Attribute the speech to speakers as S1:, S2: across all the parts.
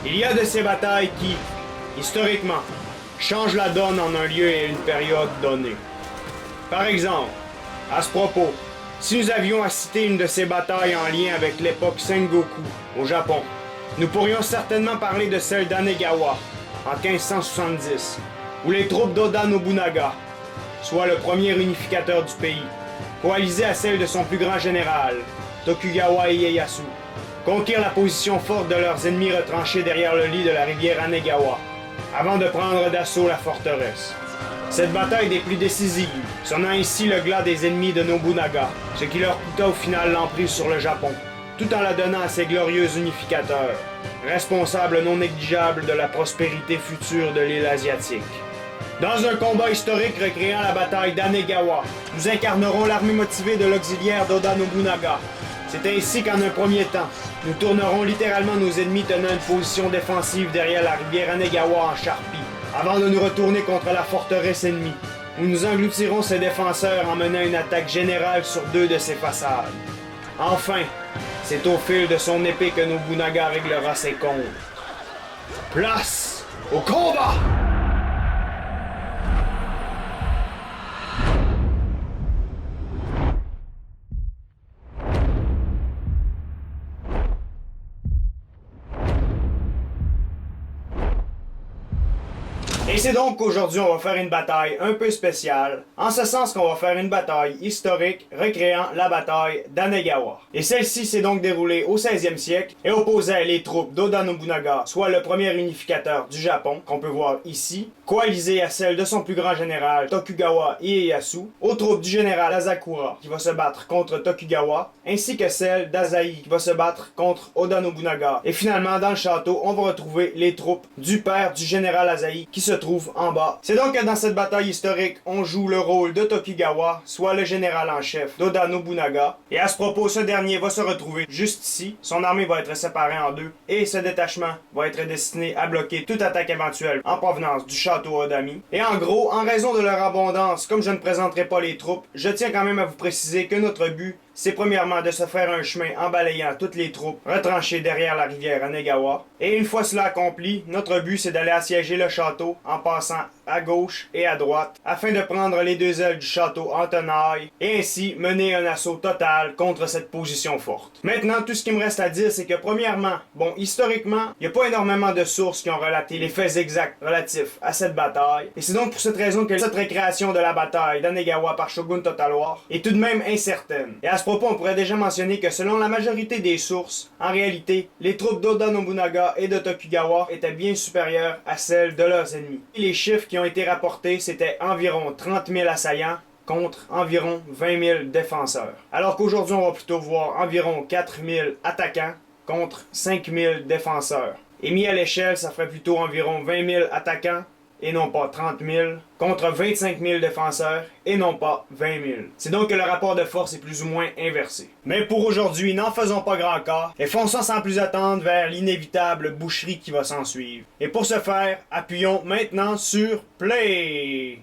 S1: Il y a de ces batailles qui, historiquement, changent la donne en un lieu et une période donnée. Par exemple, à ce propos, si nous avions à citer une de ces batailles en lien avec l'époque Sengoku au Japon, nous pourrions certainement parler de celle d'Anegawa en 1570, où les troupes d'Oda Nobunaga, soit le premier unificateur du pays, coalisées à celle de son plus grand général, Tokugawa Ieyasu, conquirent la position forte de leurs ennemis retranchés derrière le lit de la rivière Anegawa, avant de prendre d'assaut la forteresse. Cette bataille des plus décisives, sonnant ainsi le glas des ennemis de Nobunaga, ce qui leur coûta au final l'emprise sur le Japon, tout en la donnant à ses glorieux unificateurs, responsables non négligeables de la prospérité future de l'île asiatique. Dans un combat historique recréant la bataille d'Anegawa, nous incarnerons l'armée motivée de l'auxiliaire d'Oda Nobunaga. C'est ainsi qu'en un premier temps, nous tournerons littéralement nos ennemis tenant une position défensive derrière la rivière Anegawa en charpie, avant de nous retourner contre la forteresse ennemie, où nous engloutirons ses défenseurs en menant une attaque générale sur deux de ses façades. Enfin, c'est au fil de son épée que Nobunaga réglera ses comptes. Place au combat! Et c'est donc qu'aujourd'hui on va faire une bataille un peu spéciale, en ce sens qu'on va faire une bataille historique recréant la bataille d'Anegawa. Et celle-ci s'est donc déroulée au 16e siècle et opposait les troupes d'Oda Nobunaga, soit le premier unificateur du Japon, qu'on peut voir ici, coalisées à celles de son plus grand général Tokugawa Ieyasu, aux troupes du général Asakura qui va se battre contre Tokugawa, ainsi que celles d'Azai qui va se battre contre Oda Nobunaga. Et finalement, dans le château, on va retrouver les troupes du père du général Azai qui se trouve en bas. C'est donc que dans cette bataille historique, on joue le rôle de Tokugawa, soit le général en chef d'Oda Nobunaga. Et à ce propos, ce dernier va se retrouver juste ici. Son armée va être séparée en deux et ce détachement va être destiné à bloquer toute attaque éventuelle en provenance du château Odami. Et en gros, en raison de leur abondance, comme je ne présenterai pas les troupes, je tiens quand même à vous préciser que notre but, c'est premièrement de se faire un chemin en balayant toutes les troupes retranchées derrière la rivière Anegawa. Et une fois cela accompli, notre but c'est d'aller assiéger le château en passant à gauche et à droite afin de prendre les deux ailes du château en tenaille et ainsi mener un assaut total contre cette position forte. Maintenant, tout ce qui me reste à dire, c'est que premièrement, historiquement, il n'y a pas énormément de sources qui ont relaté les faits exacts relatifs à cette bataille. Et c'est donc pour cette raison que cette récréation de la bataille d'Anegawa par Shogun Totalwar est tout de même incertaine. Et à ce propos, on pourrait déjà mentionner que selon la majorité des sources, en réalité, les troupes d'Oda Nobunaga et de Tokugawa étaient bien supérieures à celles de leurs ennemis. Et les chiffres qui ont été rapportés, c'était environ 30 000 assaillants contre environ 20 000 défenseurs. Alors qu'aujourd'hui, on va plutôt voir environ 4 000 attaquants contre 5 000 défenseurs. Et mis à l'échelle, ça ferait plutôt environ 20 000 attaquants et non pas 30 000, contre 25 000 défenseurs, et non pas 20 000. C'est donc que le rapport de force est plus ou moins inversé. Mais pour aujourd'hui, n'en faisons pas grand cas, et fonçons sans plus attendre vers l'inévitable boucherie qui va s'en suivre. Et pour ce faire, appuyons maintenant sur Play!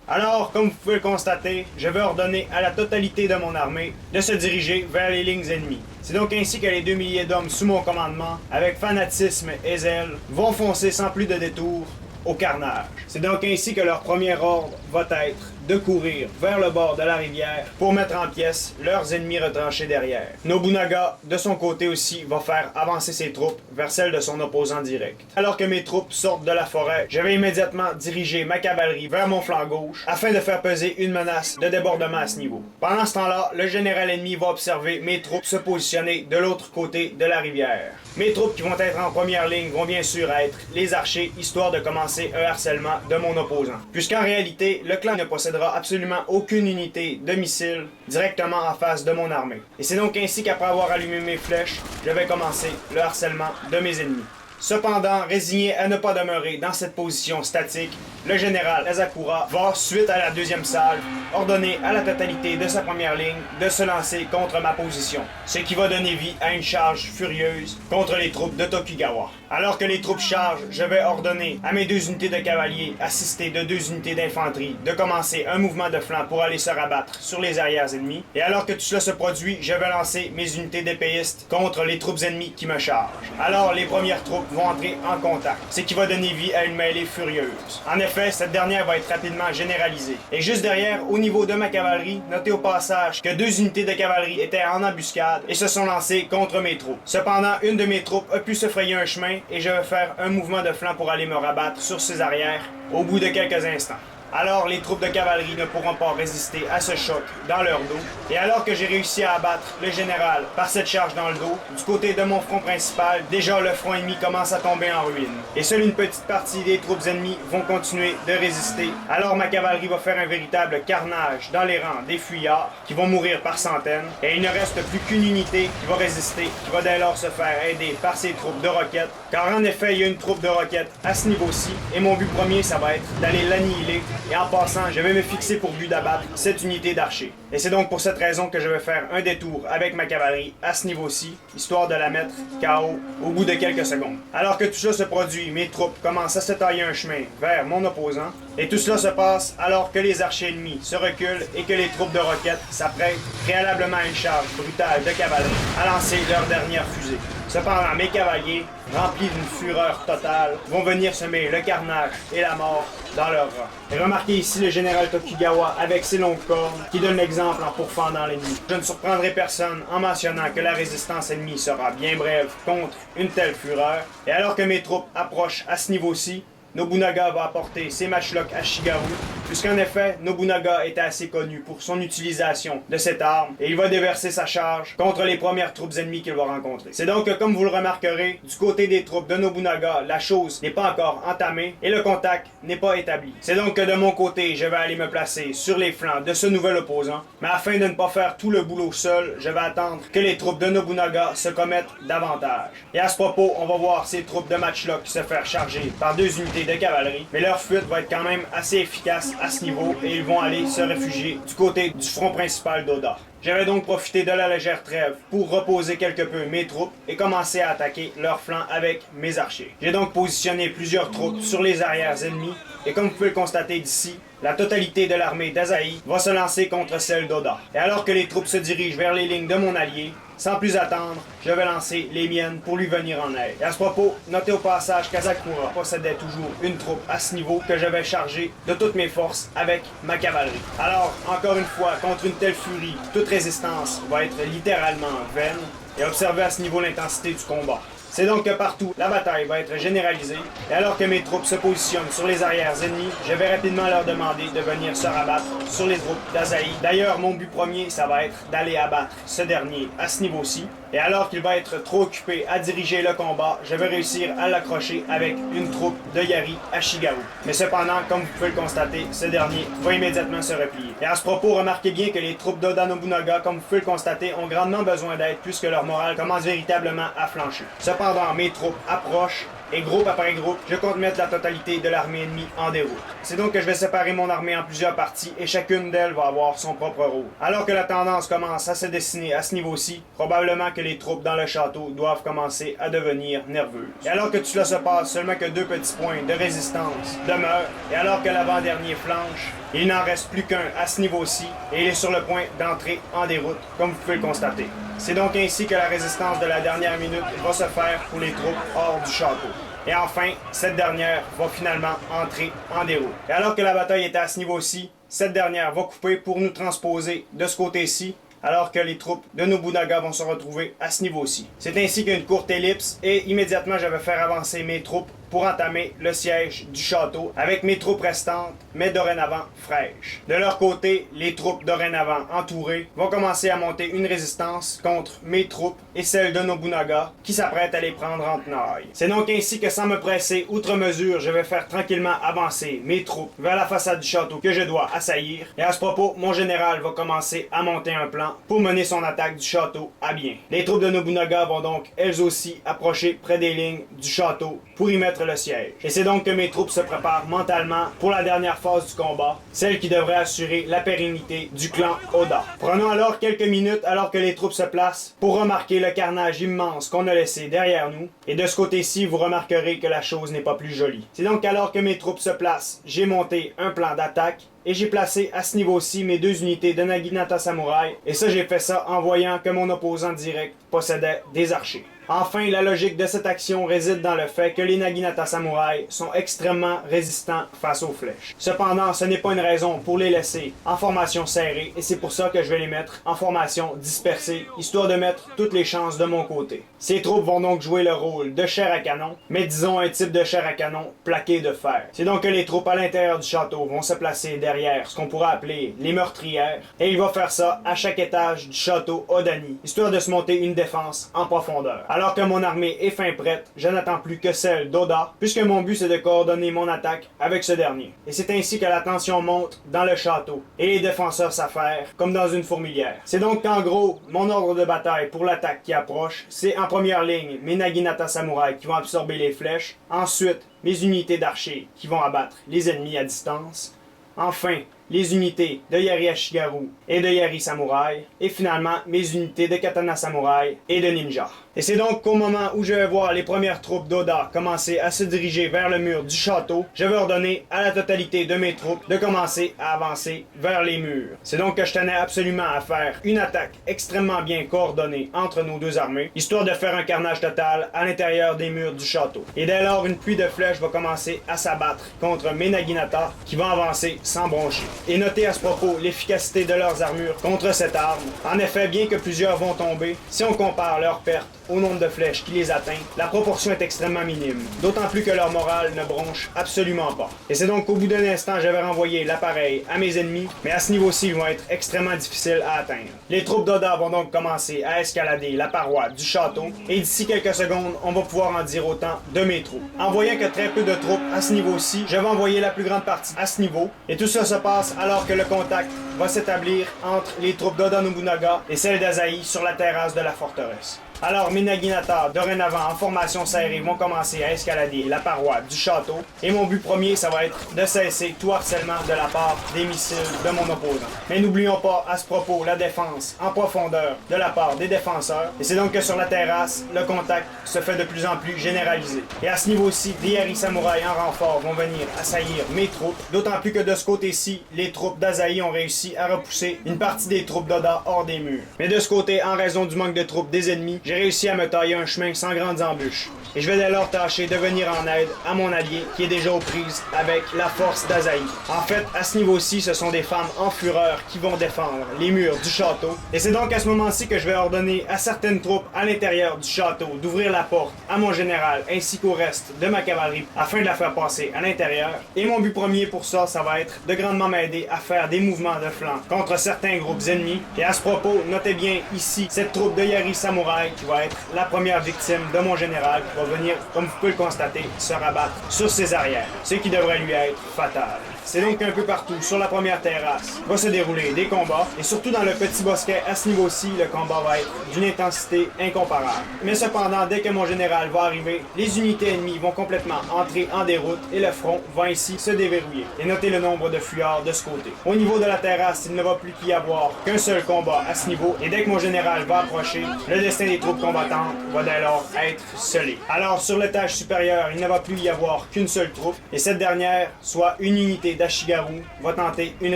S1: Alors, comme vous pouvez le constater, je vais ordonner à la totalité de mon armée de se diriger vers les lignes ennemies. C'est donc ainsi que les 2 milliers d'hommes sous mon commandement, avec fanatisme et zèle, vont foncer sans plus de détour au carnage. C'est donc ainsi que leur premier ordre va être de courir vers le bord de la rivière pour mettre en pièces leurs ennemis retranchés derrière. Nobunaga, de son côté aussi, va faire avancer ses troupes vers celles de son opposant direct. Alors que mes troupes sortent de la forêt, je vais immédiatement diriger ma cavalerie vers mon flanc gauche afin de faire peser une menace de débordement à ce niveau. Pendant ce temps-là, le général ennemi va observer mes troupes se positionner de l'autre côté de la rivière. Mes troupes qui vont être en première ligne vont bien sûr être les archers, histoire de commencer un harcèlement de mon opposant. Puisqu'en réalité, le clan ne possédera absolument aucune unité de missiles directement en face de mon armée. Et c'est donc ainsi qu'après avoir allumé mes flèches, je vais commencer le harcèlement de mes ennemis. Cependant, résigné à ne pas demeurer dans cette position statique, le général Asakura va, suite à la deuxième salve, ordonner à la totalité de sa première ligne de se lancer contre ma position, ce qui va donner vie à une charge furieuse contre les troupes de Tokugawa. Alors que les troupes chargent, je vais ordonner à mes 2 unités de cavaliers, assistées de 2 unités d'infanterie, de commencer un mouvement de flanc pour aller se rabattre sur les arrières ennemies. Et alors que tout cela se produit, je vais lancer mes unités d'épéistes contre les troupes ennemies qui me chargent. Alors les premières troupes vont entrer en contact, ce qui va donner vie à une mêlée furieuse. En effet, cette dernière va être rapidement généralisée. Et juste derrière, au niveau de ma cavalerie, notez au passage que 2 unités de cavalerie étaient en embuscade et se sont lancées contre mes troupes. Cependant, une de mes troupes a pu se frayer un chemin et je vais faire un mouvement de flanc pour aller me rabattre sur ses arrières au bout de quelques instants. Alors les troupes de cavalerie ne pourront pas résister à ce choc dans leur dos. Et alors que j'ai réussi à abattre le général par cette charge dans le dos, du côté de mon front principal, déjà le front ennemi commence à tomber en ruine. Et seule une petite partie des troupes ennemies vont continuer de résister. Alors ma cavalerie va faire un véritable carnage dans les rangs des fuyards, qui vont mourir par centaines. Et il ne reste plus qu'une unité qui va résister, qui va dès lors se faire aider par ses troupes de roquettes. Car en effet, il y a une troupe de roquettes à ce niveau-ci. Et mon but premier, ça va être d'aller l'annihiler. Et en passant, je vais me fixer pour but d'abattre cette unité d'archers. Et c'est donc pour cette raison que je vais faire un détour avec ma cavalerie à ce niveau-ci, histoire de la mettre KO au bout de quelques secondes. Alors que tout ça se produit, mes troupes commencent à se tailler un chemin vers mon opposant. Et tout cela se passe alors que les archers ennemis se reculent et que les troupes de roquettes s'apprêtent préalablement à une charge brutale de cavalerie à lancer leur dernière fusée. Cependant, mes cavaliers, remplis d'une fureur totale, vont venir semer le carnage et la mort dans leurs rangs. Et remarquez ici le général Tokugawa avec ses longues cornes qui donne l'exemple en pourfendant l'ennemi. Je ne surprendrai personne en mentionnant que la résistance ennemie sera bien brève contre une telle fureur. Et alors que mes troupes approchent à ce niveau-ci, Nobunaga va apporter ses matchlocks à Shigaru, puisqu'en effet, Nobunaga était assez connu pour son utilisation de cette arme, et il va déverser sa charge contre les premières troupes ennemies qu'il va rencontrer. C'est donc que, comme vous le remarquerez, du côté des troupes de Nobunaga, la chose n'est pas encore entamée, et le contact n'est pas établi. C'est donc que de mon côté, je vais aller me placer sur les flancs de ce nouvel opposant, mais afin de ne pas faire tout le boulot seul, je vais attendre que les troupes de Nobunaga se commettent davantage. Et à ce propos, on va voir ces troupes de matchlock se faire charger par 2 unités de cavalerie, mais leur fuite va être quand même assez efficace à ce niveau et ils vont aller se réfugier du côté du front principal d'Oda. J'avais donc profité de la légère trêve pour reposer quelque peu mes troupes et commencer à attaquer leur flanc avec mes archers. J'ai donc positionné plusieurs troupes sur les arrières ennemies et comme vous pouvez le constater d'ici, la totalité de l'armée d'Asahi va se lancer contre celle d'Oda. Et alors que les troupes se dirigent vers les lignes de mon allié, sans plus attendre, je vais lancer les miennes pour lui venir en aide. Et à ce propos, notez au passage qu'Asakura possédait toujours une troupe à ce niveau que je vais charger de toutes mes forces avec ma cavalerie. Alors, encore une fois, contre une telle furie, toute résistance va être littéralement vaine. Et observez à ce niveau l'intensité du combat. C'est donc que partout, la bataille va être généralisée, et alors que mes troupes se positionnent sur les arrières ennemies, je vais rapidement leur demander de venir se rabattre sur les troupes d'Asahi. D'ailleurs, mon but premier, ça va être d'aller abattre ce dernier à ce niveau-ci, et alors qu'il va être trop occupé à diriger le combat, je vais réussir à l'accrocher avec une troupe de Yari à Shigaru. Mais cependant, comme vous pouvez le constater, ce dernier va immédiatement se replier. Et à ce propos, remarquez bien que les troupes d'Oda Nobunaga, comme vous pouvez le constater, ont grandement besoin d'aide puisque leur morale commence véritablement à flancher. Cependant, mes troupes approchent et groupe après groupe, je compte mettre la totalité de l'armée ennemie en déroute. C'est donc que je vais séparer mon armée en plusieurs parties et chacune d'elles va avoir son propre rôle. Alors que la tendance commence à se dessiner à ce niveau-ci, probablement que les troupes dans le château doivent commencer à devenir nerveuses. Et alors que tout cela se passe, seulement que 2 petits points de résistance demeurent, et alors que l'avant-dernier flanche, il n'en reste plus qu'un à ce niveau-ci, et il est sur le point d'entrer en déroute, comme vous pouvez le constater. C'est donc ainsi que la résistance de la dernière minute va se faire pour les troupes hors du château. Et enfin, cette dernière va finalement entrer en déroute. Et alors que la bataille était à ce niveau-ci, cette dernière va couper pour nous transposer de ce côté-ci, alors que les troupes de Nobunaga vont se retrouver à ce niveau-ci. C'est ainsi qu'une courte ellipse, et immédiatement je vais faire avancer mes troupes pour entamer le siège du château avec mes troupes restantes, mais dorénavant fraîches. De leur côté, les troupes dorénavant entourées vont commencer à monter une résistance contre mes troupes et celles de Nobunaga qui s'apprêtent à les prendre en tenaille. C'est donc ainsi que sans me presser outre mesure, je vais faire tranquillement avancer mes troupes vers la façade du château que je dois assaillir. Et à ce propos, mon général va commencer à monter un plan pour mener son attaque du château à bien. Les troupes de Nobunaga vont donc elles aussi approcher près des lignes du château pour y mettre le siège. Et c'est donc que mes troupes se préparent mentalement pour la dernière phase du combat, celle qui devrait assurer la pérennité du clan Oda. Prenons alors quelques minutes alors que les troupes se placent pour remarquer le carnage immense qu'on a laissé derrière nous. Et de ce côté-ci, vous remarquerez que la chose n'est pas plus jolie. C'est donc alors que mes troupes se placent, j'ai monté un plan d'attaque et j'ai placé à ce niveau-ci mes 2 unités de Naginata Samurai. Et ça, j'ai fait ça en voyant que mon opposant direct possédait des archers. Enfin, la logique de cette action réside dans le fait que les Naginata samouraïs sont extrêmement résistants face aux flèches. Cependant, ce n'est pas une raison pour les laisser en formation serrée et c'est pour ça que je vais les mettre en formation dispersée, histoire de mettre toutes les chances de mon côté. Ces troupes vont donc jouer le rôle de chair à canon, mais disons un type de chair à canon plaqué de fer. C'est donc que les troupes à l'intérieur du château vont se placer derrière ce qu'on pourrait appeler les meurtrières, et il va faire ça à chaque étage du château Odani, histoire de se monter une défense en profondeur. Alors que mon armée est fin prête, je n'attends plus que celle d'Oda, puisque mon but c'est de coordonner mon attaque avec ce dernier. Et c'est ainsi que la tension monte dans le château, et les défenseurs s'affairent comme dans une fourmilière. C'est donc qu'en gros, mon ordre de bataille pour l'attaque qui approche, c'est en première ligne mes Naginata samouraïs qui vont absorber les flèches, ensuite mes unités d'archers qui vont abattre les ennemis à distance, enfin les unités de Yari Ashigaru et de Yari Samouraï, et finalement mes unités de Katana Samouraï et de Ninja. Et c'est donc qu'au moment où je vais voir les premières troupes d'Oda commencer à se diriger vers le mur du château, je vais ordonner à la totalité de mes troupes de commencer à avancer vers les murs. C'est donc que je tenais absolument à faire une attaque extrêmement bien coordonnée entre nos deux armées, histoire de faire un carnage total à l'intérieur des murs du château. Et dès lors, une pluie de flèches va commencer à s'abattre contre mes Naginata qui vont avancer sans broncher. Et notez à ce propos l'efficacité de leurs armures contre cette arme. En effet, bien que plusieurs vont tomber, si on compare leurs pertes au nombre de flèches qui les atteint, la proportion est extrêmement minime, d'autant plus que leur morale ne bronche absolument pas. Et c'est donc qu'au bout d'un instant, j'avais renvoyé l'appareil à mes ennemis, mais à ce niveau-ci, ils vont être extrêmement difficiles à atteindre. Les troupes d'Oda vont donc commencer à escalader la paroi du château, et d'ici quelques secondes, on va pouvoir en dire autant de mes troupes. En voyant que très peu de troupes à ce niveau-ci, je vais envoyer la plus grande partie à ce niveau, et tout ça se passe alors que le contact va s'établir entre les troupes d'Oda Nobunaga et celles d'Asahi sur la terrasse de la forteresse. Alors, mes Naginata, dorénavant en formation serrée, vont commencer à escalader la paroi du château. Et mon but premier, ça va être de cesser tout harcèlement de la part des missiles de mon opposant. Mais n'oublions pas, à ce propos, la défense en profondeur de la part des défenseurs. Et c'est donc que sur la terrasse, le contact se fait de plus en plus généralisé. Et à ce niveau-ci, des Yari Samouraï en renfort vont venir assaillir mes troupes. D'autant plus que de ce côté-ci, les troupes d'Asahi ont réussi à repousser une partie des troupes d'Oda hors des murs. Mais de ce côté, en raison du manque de troupes des ennemis, j'ai réussi à me tailler un chemin sans grandes embûches. Et je vais dès lors tâcher de venir en aide à mon allié qui est déjà aux prises avec la force d'Asahi. En fait, à ce niveau-ci, ce sont des femmes en fureur qui vont défendre les murs du château. Et c'est donc à ce moment-ci que je vais ordonner à certaines troupes à l'intérieur du château d'ouvrir la porte à mon général ainsi qu'au reste de ma cavalerie afin de la faire passer à l'intérieur. Et mon but premier pour ça, ça va être de grandement m'aider à faire des mouvements de flanc contre certains groupes ennemis. Et à ce propos, notez bien ici cette troupe de Yari Samouraï qui va être la première victime de mon général qui va venir, comme vous pouvez le constater, se rabattre sur ses arrières, ce qui devrait lui être fatal. C'est donc un peu partout, sur la première terrasse, va se dérouler des combats, et surtout dans le petit bosquet, à ce niveau-ci, le combat va être d'une intensité incomparable. Mais cependant, dès que mon général va arriver, les unités ennemies vont complètement entrer en déroute, et le front va ainsi se déverrouiller. Et notez le nombre de fuyards de ce côté. Au niveau de la terrasse, il ne va plus qu'y avoir qu'un seul combat à ce niveau, et dès que mon général va approcher, le destin des troupes combattantes va dès lors être scellé. Alors, sur l'étage supérieur, il ne va plus y avoir qu'une seule troupe, et cette dernière, soit une unité d'Ashigaru, va tenter une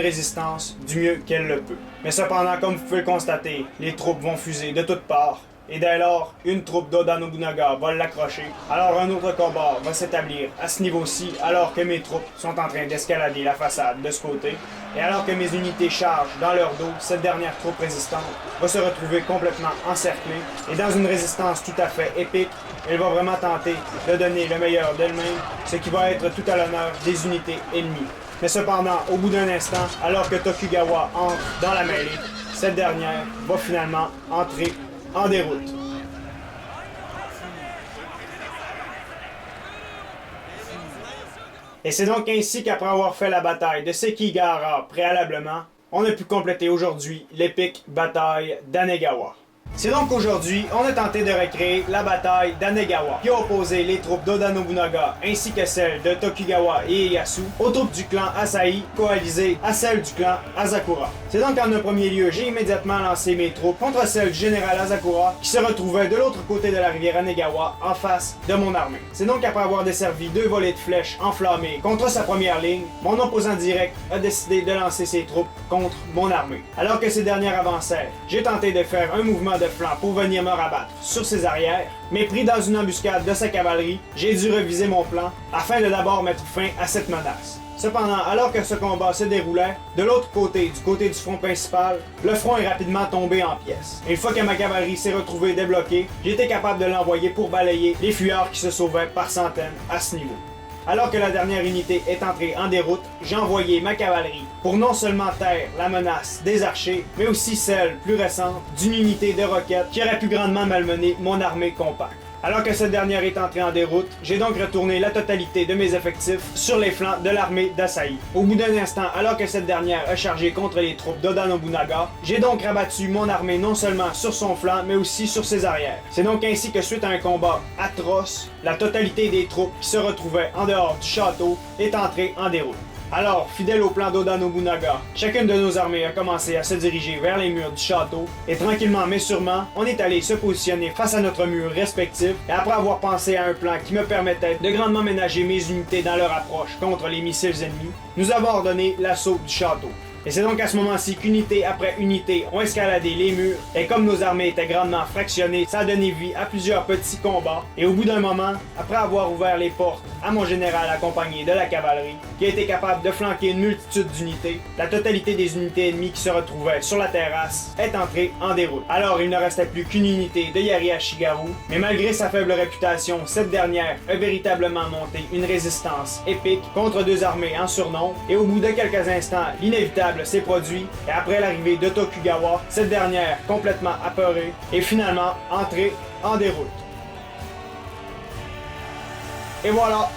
S1: résistance du mieux qu'elle le peut. Mais cependant, comme vous pouvez le constater, les troupes vont fuser de toutes parts, et dès lors, une troupe d'Oda Nobunaga va l'accrocher. Alors un autre combat va s'établir à ce niveau-ci, alors que mes troupes sont en train d'escalader la façade de ce côté. Et alors que mes unités chargent dans leur dos, cette dernière troupe résistante va se retrouver complètement encerclée. Et dans une résistance tout à fait épique, elle va vraiment tenter de donner le meilleur d'elle-même, ce qui va être tout à l'honneur des unités ennemies. Mais cependant, au bout d'un instant, alors que Tokugawa entre dans la mêlée, cette dernière va finalement entrer en déroute. Et c'est donc ainsi qu'après avoir fait la bataille de Sekigahara préalablement, on a pu compléter aujourd'hui l'épique bataille d'Anegawa. C'est donc qu'aujourd'hui, on a tenté de recréer la bataille d'Anegawa, qui a opposé les troupes d'Oda Nobunaga ainsi que celles de Tokugawa et Ieyasu aux troupes du clan Asahi coalisées à celles du clan Asakura. C'est donc qu'en un premier lieu, j'ai immédiatement lancé mes troupes contre celles du général Asakura qui se retrouvait de l'autre côté de la rivière Anegawa en face de mon armée. C'est donc qu'après avoir desservi 2 volées de flèches enflammées contre sa première ligne, mon opposant direct a décidé de lancer ses troupes contre mon armée. Alors que ces dernières avancèrent, j'ai tenté de faire un mouvement de de flanc pour venir me rabattre sur ses arrières, mais pris dans une embuscade de sa cavalerie, j'ai dû reviser mon plan afin de d'abord mettre fin à cette menace. Cependant, alors que ce combat se déroulait, de l'autre côté, du côté du front principal, le front est rapidement tombé en pièces. Et une fois que ma cavalerie s'est retrouvée débloquée, j'ai été capable de l'envoyer pour balayer les fuyards qui se sauvaient par centaines à ce niveau. Alors que la dernière unité est entrée en déroute, j'ai envoyé ma cavalerie pour non seulement taire la menace des archers, mais aussi celle, plus récente, d'une unité de roquettes qui aurait pu grandement malmener mon armée compacte. Alors que cette dernière est entrée en déroute, j'ai donc retourné la totalité de mes effectifs sur les flancs de l'armée d'Asahi. Au bout d'un instant, alors que cette dernière a chargé contre les troupes d'Oda Nobunaga, j'ai donc rabattu mon armée non seulement sur son flanc, mais aussi sur ses arrières. C'est donc ainsi que suite à un combat atroce, la totalité des troupes qui se retrouvaient en dehors du château est entrée en déroute. Alors, fidèle au plan d'Oda Nobunaga, chacune de nos armées a commencé à se diriger vers les murs du château, et tranquillement mais sûrement, on est allé se positionner face à notre mur respectif, et après avoir pensé à un plan qui me permettait de grandement ménager mes unités dans leur approche contre les missiles ennemis, nous avons ordonné l'assaut du château. Et c'est donc à ce moment-ci qu'unité après unité ont escaladé les murs, et comme nos armées étaient grandement fractionnées, ça a donné vie à plusieurs petits combats, et au bout d'un moment, après avoir ouvert les portes à mon général accompagné de la cavalerie, qui a été capable de flanquer une multitude d'unités, la totalité des unités ennemies qui se retrouvaient sur la terrasse est entrée en déroute. Alors il ne restait plus qu'une unité de Yari Ashigaru, mais malgré sa faible réputation, cette dernière a véritablement monté une résistance épique contre deux armées en surnombre, et au bout de quelques instants, l'inévitable s'est produit, et après l'arrivée de Tokugawa, cette dernière, complètement apeurée, est finalement entrée en déroute. Et voilà,